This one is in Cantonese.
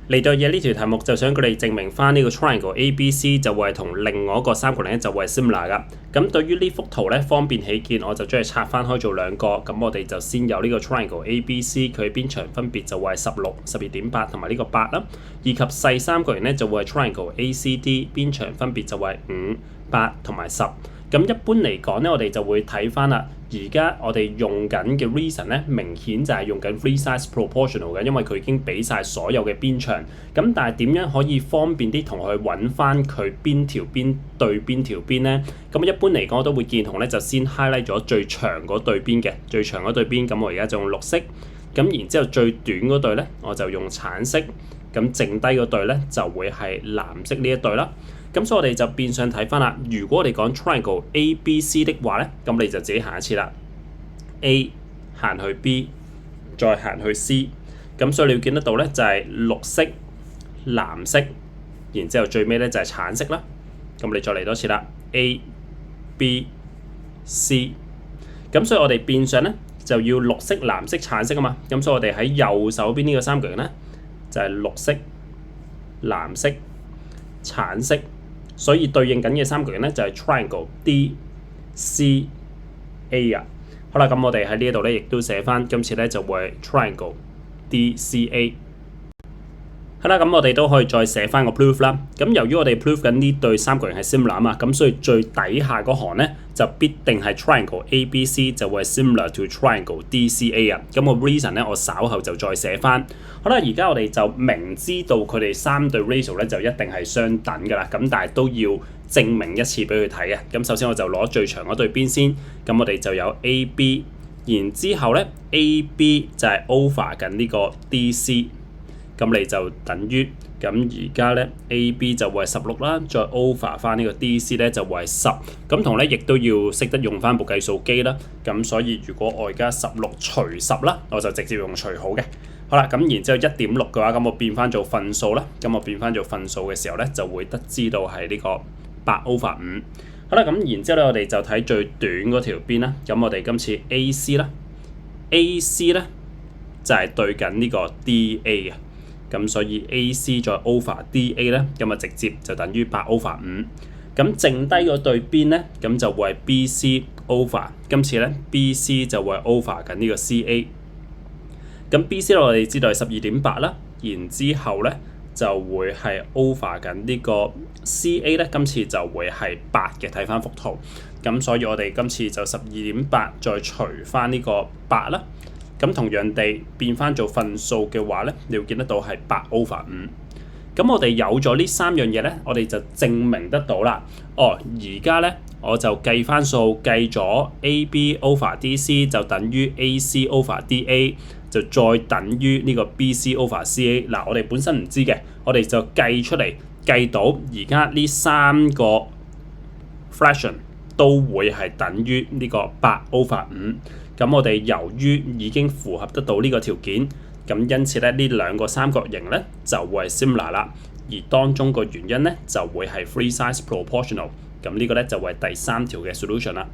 嚟到嘅呢條題目就想佢哋證明翻呢個 triangle ABC 就會係同另外一個三角形咧就會係 similar 噶。咁對於呢幅圖咧方便起見，我就將佢拆翻開做兩個。咁我哋就先有呢個 triangle ABC，佢邊長分別就會係16、12.8同埋呢個8啦，以及細三角形咧就會係 triangle ACD，邊長分別就會係5、8同埋10。咁一般嚟講咧，我哋就會睇翻啦。而家我哋用緊嘅 reason 咧，明顯就係用緊 free size proportional 嘅，因為佢已經俾晒所有嘅邊長。咁但係點樣可以方便啲同學去揾翻佢邊條邊對邊條邊咧？咁一般嚟講，我都會見同咧就先 highlight 咗最長嗰對邊嘅，最長嗰對邊。咁我而家就用綠色。咁然之後最短嗰對咧，我就用橙色。咁剩低嗰對咧就會係藍色呢一對啦。咁所以我哋就變相睇翻啦。如果我哋講 triangle ABC 的話咧，咁你就自己行一次啦。A 行去 B， 再行去 C。咁所以你要見得到咧，就係綠色、藍色，然之後最尾咧就係橙色啦。咁你再嚟多次啦。A、B、C。咁所以我哋變相咧就要綠色、藍色、橙色啊嘛。咁所以我哋喺右手邊呢個三角形咧就係綠色、藍色、橙色。所以對應緊嘅三角形咧就係 triangle DCA 啊。好啦，咁我哋喺呢一度咧亦都寫翻，今次咧就會 triangle DCA。好啦，咁我哋都可以再寫翻個 proof 啦。咁由於我哋 proof 緊呢對三角形係 similar 啊嘛，咁所以最底下嗰行咧就必定係 triangle ABC 就會 similar to triangle DCA 啊。咁個 reason 咧我稍後就再寫翻。好啦，而家我哋就明知道佢哋三對 ratio 咧就一定係相等㗎啦。咁但係都要證明一次俾佢睇嘅。咁首先我就攞最長嗰對邊先。咁我哋就有 AB， 然之後咧 AB 就係 over 緊呢個 DC。咁你就等於咁而家咧 AB 就會係16啦，再 over 翻呢個 DC 咧就會係10。咁同咧亦都要識得用翻部計數機啦。咁所以如果我而家16除10啦，我就直接用除號嘅。好啦，咁然之後 1.6 嘅話，咁我變翻做分數啦。咁我變翻做分數嘅時候咧，就會得知道係呢個8 over 5。好啦，咁然之後咧，我哋就睇最短嗰條邊啦。咁我哋今次 AC 啦 ，AC 咧就係對緊呢個 DA 嘅。咁所以 AC 再 over DA 咧，咁啊直接就等於8 over 5。咁剩低嗰對邊咧，咁就會係 BC over。今次咧 BC 就會 over 緊呢個 CA。咁 BC 我哋知道係12.8啦，然之後咧就會係 over 緊呢個 CA 咧，今次就會係8嘅。睇翻幅圖，咁所以我哋今次就12.8再除翻呢個8啦。咁同樣地變翻做分數嘅話咧，你會見得到係8 over 5。咁我哋有咗呢三樣嘢咧，我哋就證明得到啦。而家咧我就計翻數，計咗 AB over DC 就等於 AC over DA， 就再等於呢個 BC over CA。嗱，我哋本身唔知嘅，我哋就計出嚟，計到而家呢三個 fraction 都會係等於呢個8 over 5。咁我哋由於已經符合得到呢個條件，咁因此咧呢兩個三角形咧就會係 similar 啦，而當中個原因咧就會係 free size proportional。咁呢個咧就會係第三條嘅 solution 啦。